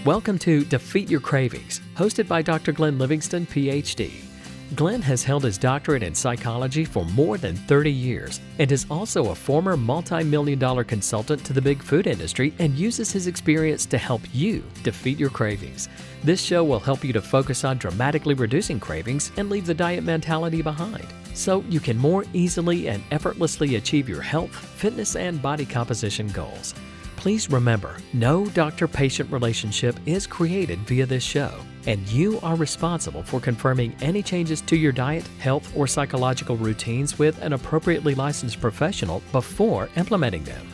Welcome to Defeat Your Cravings, hosted by Dr. Glenn Livingston, PhD. Glenn has held his doctorate in psychology for more than 30 years and is also a former multi-million-dollar consultant to the big food industry and uses his experience to help you defeat your cravings. This show will help you to focus on dramatically reducing cravings and leave the diet mentality behind, so you can more easily and effortlessly achieve your health, fitness, and body composition goals. Please remember, no doctor-patient relationship is created via this show, and you are responsible for confirming any changes to your diet, health, or psychological routines with an appropriately licensed professional before implementing them.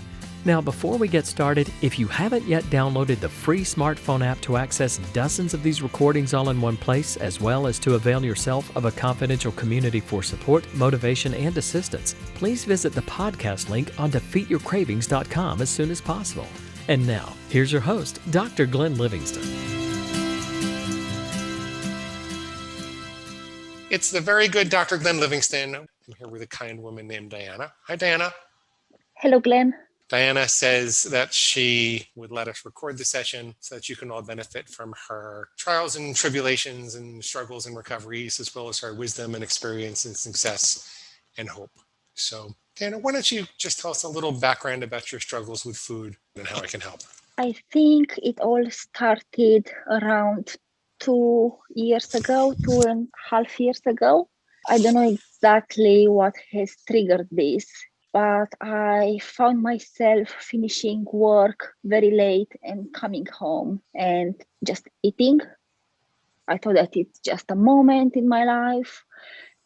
Now, before we get started, if you haven't yet downloaded the free smartphone app to access dozens of these recordings all in one place, as well as to avail yourself of a confidential community for support, motivation, and assistance, please visit the podcast link on defeatyourcravings.com as soon as possible. And now, here's your host, Dr. Glenn Livingston. It's the very good Dr. Glenn Livingston. I'm here with a kind woman named Diana. Hi, Diana. Hello, Glenn. Diana says that she would let us record the session so that you can all benefit from her trials and tribulations and struggles and recoveries, as well as her wisdom and experience and success and hope. So, Diana, why don't you just tell us a little background about your struggles with food and how I can help? I think it all started around 2.5 years ago. I don't know exactly what has triggered this, but I found myself finishing work very late and coming home and just eating. I thought that it's just a moment in my life.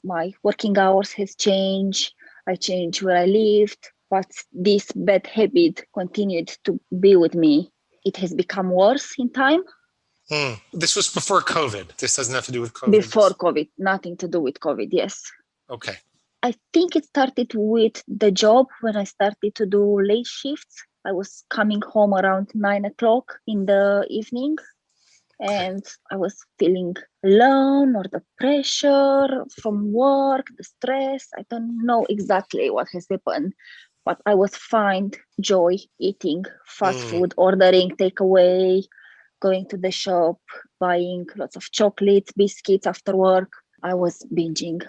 My working hours has changed. I changed where I lived, but this bad habit continued to be with me. It has become worse in time. This was before COVID. This doesn't have to do with COVID. Before COVID, nothing to do with COVID, yes. Okay. I think it started with the job when I started to do late shifts. I was coming home around 9 o'clock in the evening, and I was feeling alone, or the pressure from work, the stress. I don't know exactly what has happened, but I was find joy eating fast food, ordering takeaway, going to the shop, buying lots of chocolates, biscuits after work. I was binging.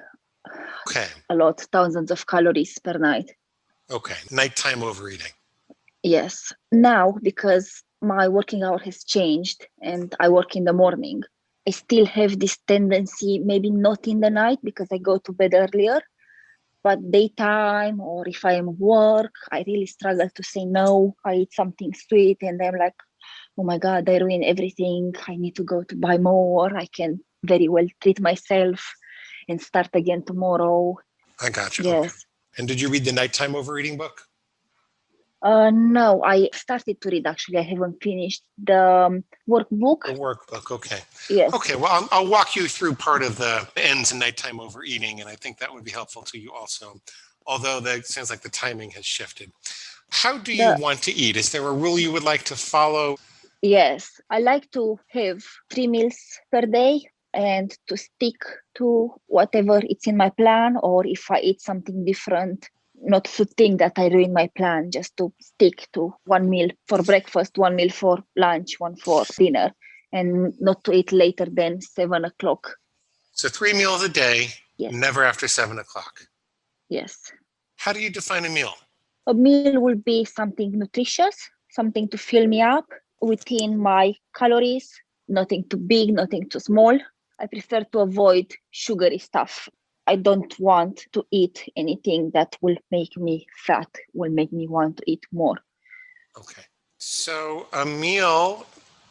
A lot, thousands of calories per night. Okay. Nighttime overeating. Yes. Now, because my working hour has changed and I work in the morning, I still have this tendency, maybe not in the night because I go to bed earlier, but daytime, or if I am at work, I really struggle to say no. I eat something sweet and I'm like, oh my God, I ruin everything. I need to go to buy more. I can very well treat myself and start again tomorrow. I got you. Yes. Okay. And did you read the Nighttime Overeating book? No, I started to read, actually. I haven't finished the workbook. The workbook, okay. Yes. Okay, well, I'll walk you through part of the ends in nighttime overeating, and I think that would be helpful to you also, although that sounds like the timing has shifted. How do you want to eat? Is there a rule you would like to follow? Yes, I like to have 3 meals per day and to stick to whatever it's in my plan, or if I eat something different, not to think that I ruin my plan, just to stick to 1 meal for breakfast, 1 meal for lunch, 1 for dinner, and not to eat later than 7 o'clock. So 3 meals a day, yes. Never after 7 o'clock. Yes. How do you define a meal? A meal will be something nutritious, something to fill me up within my calories, nothing too big, nothing too small. I prefer to avoid sugary stuff. I don't want to eat anything that will make me fat, will make me want to eat more. Okay. So a meal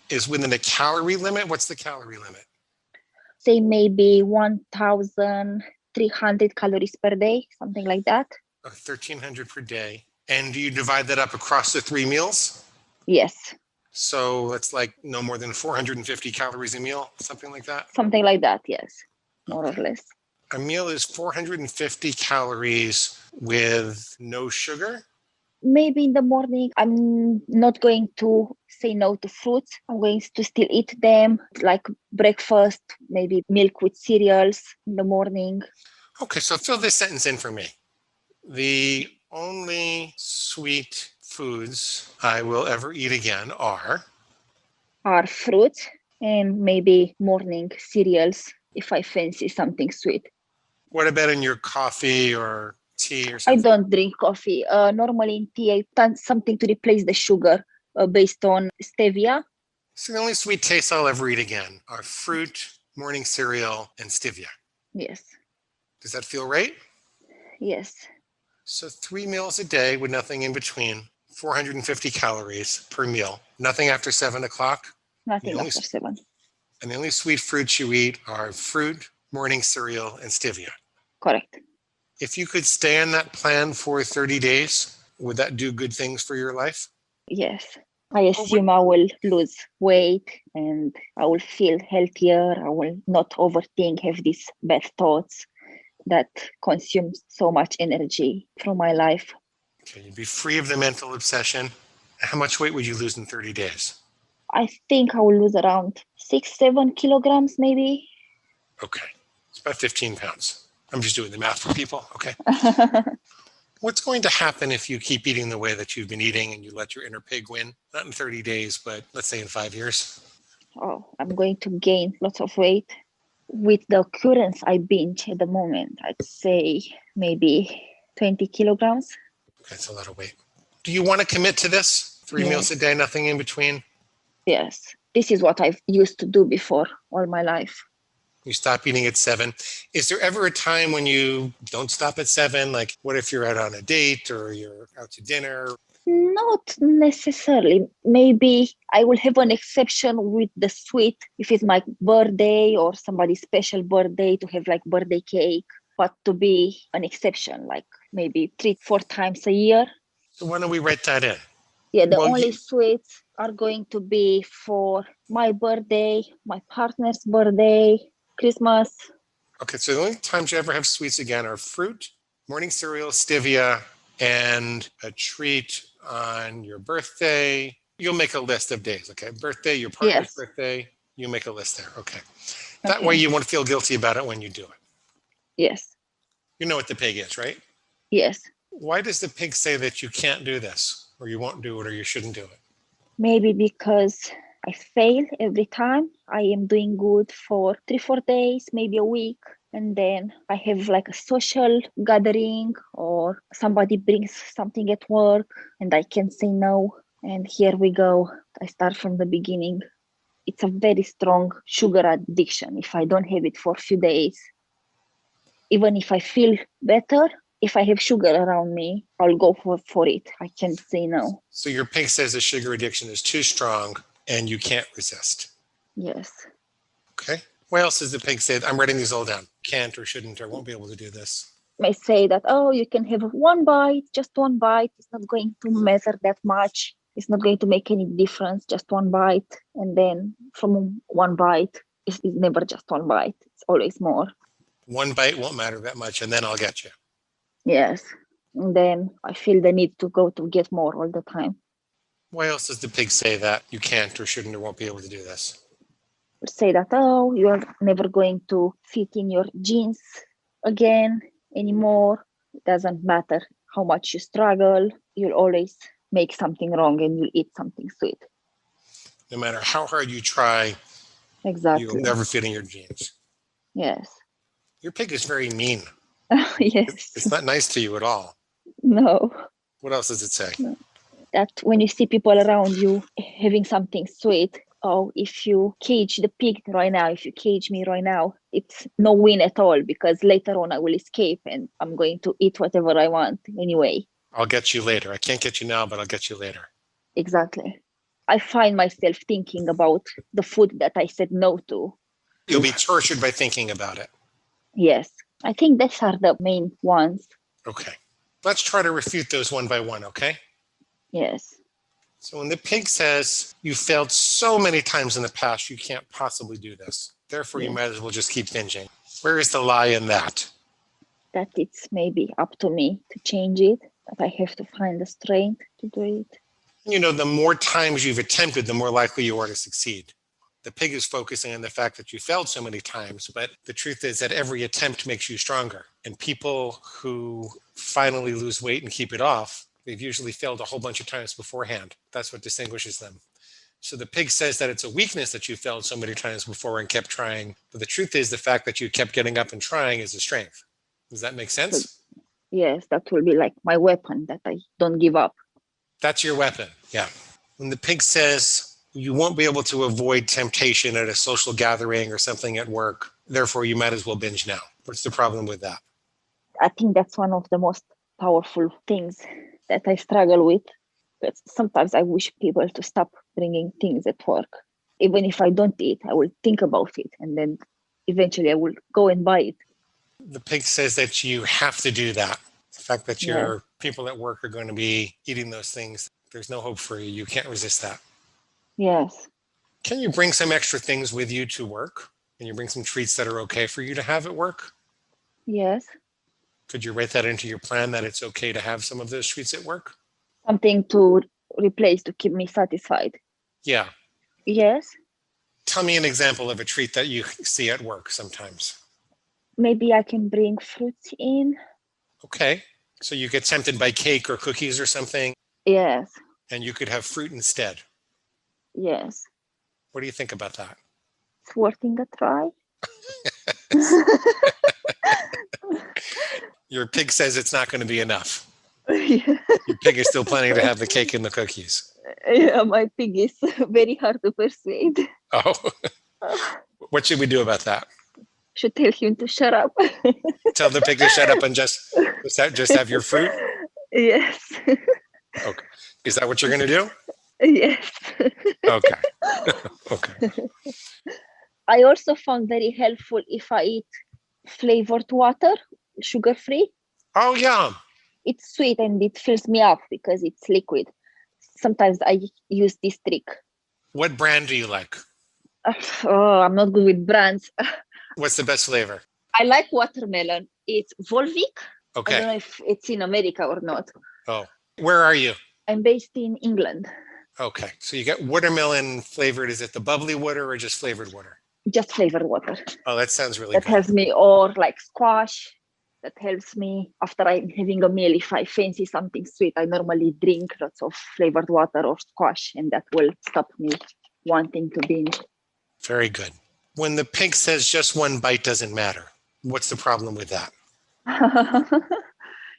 is within a calorie limit. What's the calorie limit? Say maybe 1,300 calories per day, something like that. 1,300 per day. And do you divide that up across the 3 meals? Yes. So it's like no more than 450 calories a meal, something like that? Something like that, yes, more or less. A meal is 450 calories with no sugar? Maybe in the morning, I'm not going to say no to fruits. I'm going to still eat them, like breakfast, maybe milk with cereals in the morning. Okay, so fill this sentence in for me. The only sweet foods I will ever eat again are? are fruits and maybe morning cereals if I fancy something sweet. What about in your coffee or tea or I something? don't drink coffee. Normally in tea, I done something to replace the sugar based on stevia. So the only sweet tastes I'll ever eat again are fruit, morning cereal, and stevia. Yes, Does that feel right? yes, So 3 meals a day with nothing in between, 450 calories per meal, nothing after 7 o'clock. The nothing only, after 7. and the only sweet fruits you eat are fruit, morning cereal, and stevia. Correct. If you could stay on that plan for 30 days, would that do good things for your life? Yes. I Or would, assume I will lose weight and I will feel healthier. I will not overthink, have these bad thoughts that consume so much energy from my life. okay, you'd be free of the mental obsession. How much weight would you lose in 30 days? I think I will lose around 6, 7 kilograms, maybe. Okay, it's about 15 pounds. I'm just doing the math for people. Okay. What's going to happen if you keep eating the way that you've been eating and you let your inner pig win? Not in 30 days, but let's say in 5 years. Oh, I'm going to gain lots of weight. With the occurrence I binge at the moment, I'd say maybe 20 kilograms. That's a lot of weight. Do you want to commit to this? 3 meals a Yes. day, nothing in between? Yes. This is what I've used to do before all my life. You stop eating at 7. Is there ever a time when you don't stop at 7? Like, what if you're out on a date or you're out to dinner? Not necessarily. Maybe I will have an exception with the sweet if it's my birthday or somebody's special birthday to have like birthday cake, but to be an exception, like maybe 3, 4 times a year. So why don't we write that in? Yeah, the Well, only sweets are going to be for my birthday, my partner's birthday, Christmas. okay, so the only times you ever have sweets again are fruit, morning cereal, stevia, and a treat on your birthday. You'll make a list of days, okay? Birthday, your partner's Yes. birthday, you make a list there, okay? That way Okay. you won't feel guilty about it when you do it. Yes. You know what the pig is, right? Yes. Why does the pig say that you can't do this, or you won't do it, or you shouldn't do it? Maybe because I fail every time. I am doing good for 3, 4 days, maybe a week. And then I have like a social gathering or somebody brings something at work and I can say no. And here we go. I start from the beginning. It's a very strong sugar addiction. If I don't have it for a few days, even if I feel better, if I have sugar around me, I'll go for it. I can't say no. So your pig says the sugar addiction is too strong and you can't resist. Yes. Okay. What else does the pig say? I'm writing these all down. Can't or shouldn't or won't be able to do this. May say that, oh, you can have one bite, just one bite. It's not going to matter that much. It's not going to make any difference, just one bite. And then from one bite, it's never just one bite. It's always more. One bite won't matter that much, and then I'll get you. Yes. And then I feel the need to go to get more all the time. Why else does the pig say that you can't or shouldn't or won't be able to do this? Say that, oh, you're never going to fit in your jeans again anymore. It doesn't matter how much you struggle. You'll always make something wrong and you'll eat something sweet. No matter how hard you try, Exactly. you'll never fit in your jeans. Yes. Your pig is very mean. Yes. It's not nice to you at all. No. What else does it say? That when you see people around you having something sweet, oh, if you cage the pig right now, if you cage me right now, it's no win at all because later on I will escape and I'm going to eat whatever I want anyway. I'll get you later. I can't get you now, but I'll get you later. Exactly. I find myself thinking about the food that I said no to. You'll be tortured by thinking about it. Yes. I think these are the main ones. Okay. Let's try to refute those one by one, okay? Yes. So when the pig says you failed so many times in the past, you can't possibly do this. Therefore, you Yes. might as well just keep binging. Where is the lie in that? That it's maybe up to me to change it, that I have to find the strength to do it. You know, the more times you've attempted, the more likely you are to succeed. The pig is focusing on the fact that you failed so many times, but the truth is that every attempt makes you stronger. And people who finally lose weight and keep it off, they've usually failed a whole bunch of times beforehand. That's what distinguishes them. So the pig says that it's a weakness that you failed so many times before and kept trying. But the truth is the fact that you kept getting up and trying is a strength. Does that make sense? Yes, that will be like my weapon, that I don't give up. That's your weapon. Yeah. When the pig says you won't be able to avoid temptation at a social gathering or something at work, therefore you might as well binge now. What's the problem with that? I think that's one of the most powerful things that I struggle with. But sometimes I wish people to stop bringing things at work. Even if I don't eat, I will think about it, and then eventually I will go and buy it. The pig says that you have to do that. The fact that your people at work are going to be eating those things, there's no hope for you. You can't resist that. Yes. Can you bring some extra things with you to work? Can you bring some treats that are okay for you to have at work? Yes. Could you write that into your plan that it's okay to have some of those treats at work? Something to replace to keep me satisfied. Yeah. Yes. Tell me an example of a treat that you see at work sometimes. Maybe I can bring fruits in. Okay. So you get tempted by cake or cookies or something, Yes. and you could have fruit instead. Yes. What do you think about that? It's worth a try. Your pig says it's not going to be enough. Yeah, Your pig is still planning to have the cake and the cookies. my pig is very hard to persuade. Oh, what should we do about that? Should tell him to shut up. Tell the pig to shut up and just have your fruit? Yes. Okay. Is that what you're going to do? Yes. Okay. Okay. I also found very helpful if I eat flavored water, sugar-free. Oh, yeah. It's sweet and it fills me up because it's liquid. Sometimes I use this trick. What brand do you like? Oh, I'm not good with brands. What's the best flavor? I like watermelon. It's Volvic. I don't Okay. know if it's in America or not. Oh, where are you? I'm based in England. Okay. So you got watermelon flavored. Is it the bubbly water or just flavored water? Just flavored water. Oh, that sounds really That good. helps me, or like squash. That helps me after I'm having a meal. If I fancy something sweet, I normally drink lots of flavored water or squash, and that will stop me wanting to binge. Very good. When the pig says just one bite doesn't matter, what's the problem with that?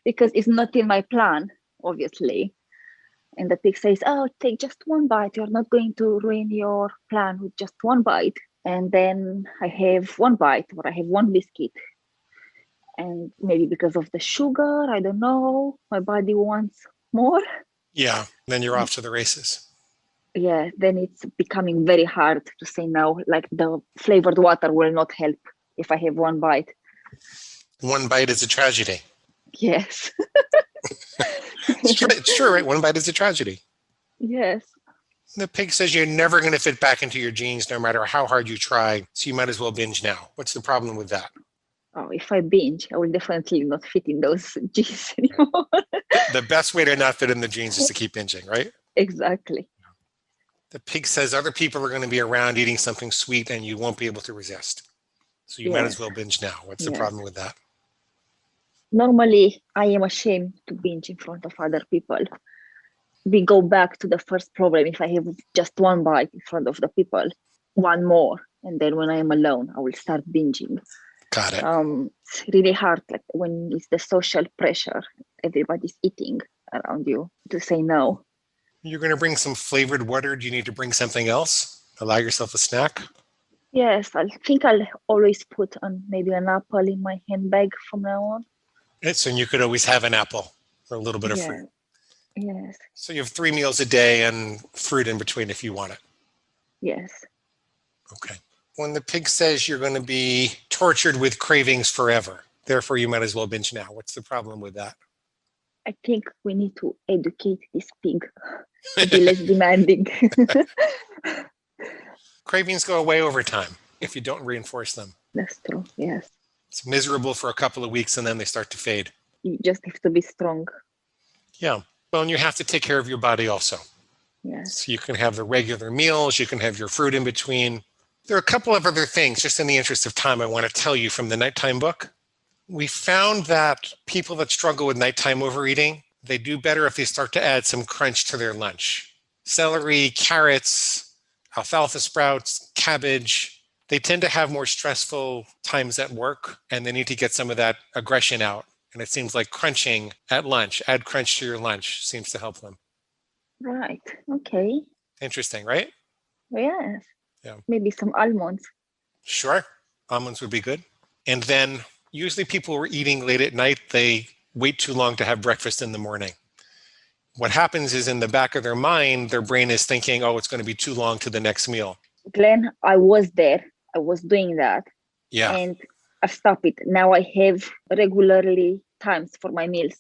Because it's not in my plan, obviously. And the pig says, oh, take just one bite. You're not going to ruin your plan with just one bite. And then I have one bite or I have one biscuit. And maybe because of the sugar, I don't know, my body wants more. Yeah. Then you're off to the races. Yeah, then it's becoming very hard to say no. Like the flavored water will not help if I have one bite. One bite is a tragedy. Yes. It's true, right? One bite is a tragedy. Yes. The pig says you're never going to fit back into your jeans no matter how hard you try, so you might as well binge now. What's the problem with that? Oh, if I binge, I will definitely not fit in those jeans anymore. The best way to not fit in the jeans is to keep binging, right? Exactly. The pig says other people are going to be around eating something sweet and you won't be able to resist. So you might as Yes. well binge now. What's the Yes. problem with that? Normally, I am ashamed to binge in front of other people. We go back to the first problem. If I have just one bite in front of the people, one more, and then when I am alone, I will start binging. Got it. It's really hard, like when it's the social pressure, everybody's eating around you, to say no. You're going to bring some flavored water. Do you need to bring something else? Allow yourself a snack? Yes, I think I'll always put on maybe an apple in my handbag from now on. So you could always have an apple or a little bit of Yeah. fruit. Yes, So you have 3 meals a day and fruit in between if you want it. yes. Okay. When the pig says you're going to be tortured with cravings forever, therefore you might as well binge now. What's the problem with that? I think we need to educate this pig to be less demanding. Cravings go away over time if you don't reinforce them. That's true. Yes. It's miserable for a couple of weeks and then they start to fade. You just have to be strong. Yeah. Well, and you have to take care of your body also. Yes. So you can have the regular meals, you can have your fruit in between. There are a couple of other things, just in the interest of time, I want to tell you from the Nighttime book. We found that people that struggle with nighttime overeating, they do better if they start to add some crunch to their lunch. Celery, carrots, alfalfa sprouts, cabbage. They tend to have more stressful times at work, and they need to get some of that aggression out. And it seems like crunching at lunch, add crunch to your lunch, seems to help them. Right. Okay. Interesting, right? Yes. Yeah. Maybe some almonds. Sure. Almonds would be good. And then usually people who are eating late at night, they wait too long to have breakfast in the morning. What happens is in the back of their mind, their brain is thinking, oh, it's going to be too long to the next meal. Glenn, I was there. I was doing that. Yeah. And I've stopped it. Now I have regularly times for my meals.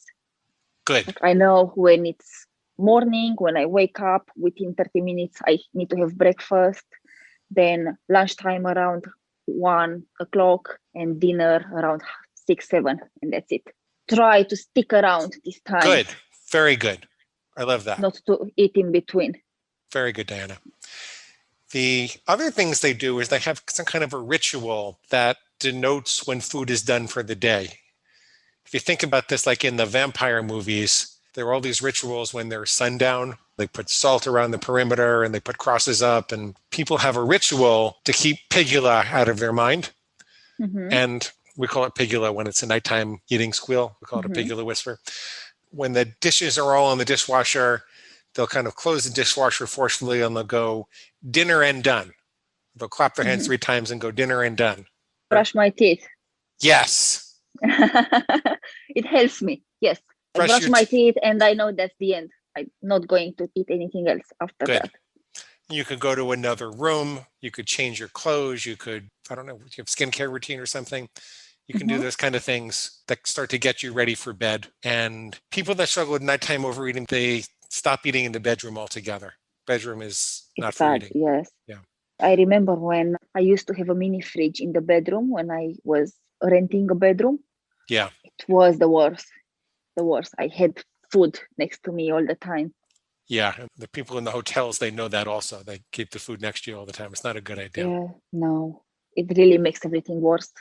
Good. Like I know when it's morning, when I wake up, within 30 minutes, I need to have breakfast. Then lunchtime around 1 o'clock and dinner around 6, 7. And that's it. Try to stick around this time. Good. Very good. I love that. Not to eat in between. Very good, Diana. The other things they do is they have some kind of a ritual that denotes when food is done for the day. If you think about this, like in the vampire movies, there are all these rituals when there's sundown. They put salt around the perimeter and they put crosses up, and people have a ritual to keep pigula out of their mind. Mm-hmm. And we call it pigula when it's a nighttime eating squeal. We call it a pigula whisper. When the dishes are all in the dishwasher, they'll kind of close the dishwasher forcefully and they'll go, dinner and done. They'll clap their hands 3 times and go, dinner and done. Brush my teeth. Yes. It helps me. Yes. I brush my teeth and I know that's the end. I'm not going to eat anything else after that. You could go to another room. You could change your clothes. You could, I don't know, you have skincare routine or something. You can do those kind of things that start to get you ready for bed. And people that struggle with nighttime overeating, they stop eating in the bedroom altogether. Bedroom is not for eating. Yes. Yeah. I remember when I used to have a mini fridge in the bedroom when I was renting a bedroom. Yeah. It was the worst. The worst. I had food next to me all the time. Yeah. And the people in the hotels, they know that also. They keep the food next to you all the time. It's not a good idea. Yeah. No, it really makes everything worse.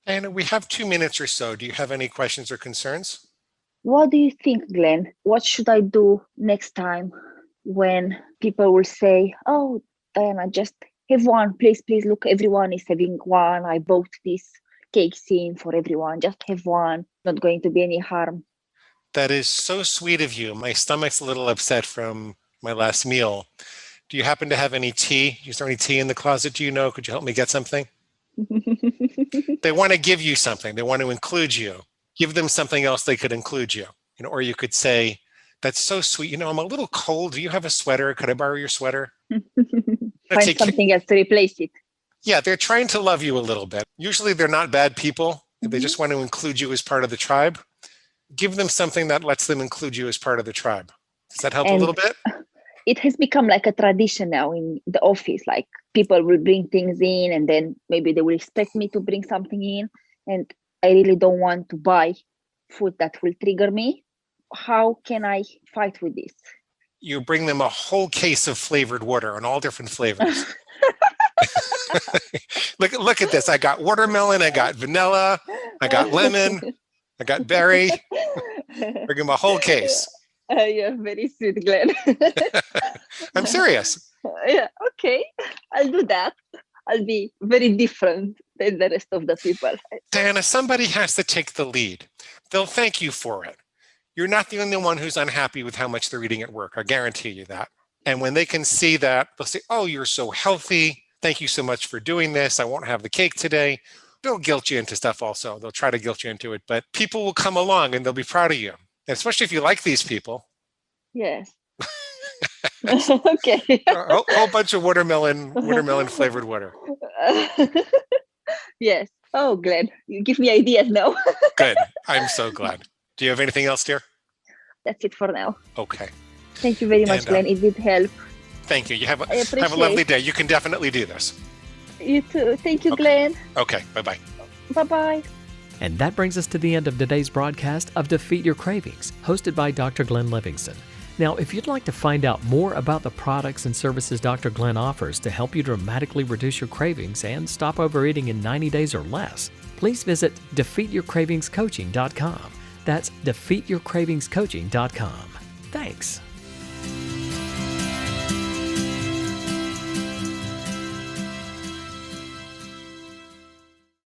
And we have 2 minutes or so. Do you have any questions or concerns? What do you think, Glenn? What should I do next time when people will say, oh, Diana, just have one. Please, look, everyone is having one. I bought this cake scene for everyone. Just have one. Not going to be any harm. That is so sweet of you. My stomach's a little upset from my last meal. Do you happen to have any tea? Is there any tea in the closet? Do you know? Could you help me get something? They want to give you something. They want to include you. Give them something else they could include you. Or you could say, that's so sweet. I'm a little cold. Do you have a sweater? Could I borrow your sweater? Find something else to replace it. Yeah, they're trying to love you a little bit. Usually they're not bad people. They just want to include you as part of the tribe. Give them something that lets them include you as part of the tribe. Does that help a little bit? It has become like a tradition now in the office. Like people will bring things in and then maybe they will expect me to bring something in. And I really don't want to buy food that will trigger me. How can I fight with this? You bring them a whole case of flavored water in all different flavors. Look at this. I got watermelon. I got vanilla. I got lemon. I got berry. Bring them a whole case. You're very sweet, Glenn. I'm serious. Yeah, okay. I'll do that. I'll be very different than the rest of the people. Diana, somebody has to take the lead. They'll thank you for it. You're not the only one who's unhappy with how much they're eating at work. I guarantee you that. And when they can see that, they'll say, oh, you're so healthy. Thank you so much for doing this. I won't have the cake today. They'll guilt you into stuff also. They'll try to guilt you into it. But people will come along and they'll be proud of you. And especially if you like these people. Yes. Okay. A whole bunch of watermelon flavored water. Yes. Oh, Glenn, you give me ideas now. Good. I'm so glad. Do you have anything else, dear? That's it for now. Okay. Thank you very much, Glenn. It did help. Thank you. Have a lovely day. You can definitely do this. You too. Thank you, Glenn. Okay. Bye-bye. Bye-bye. And that brings us to the end of today's broadcast of Defeat Your Cravings, hosted by Dr. Glenn Livingston. Now, if you'd like to find out more about the products and services Dr. Glenn offers to help you dramatically reduce your cravings and stop overeating in 90 days or less, please visit defeatyourcravingscoaching.com. That's defeatyourcravingscoaching.com. Thanks.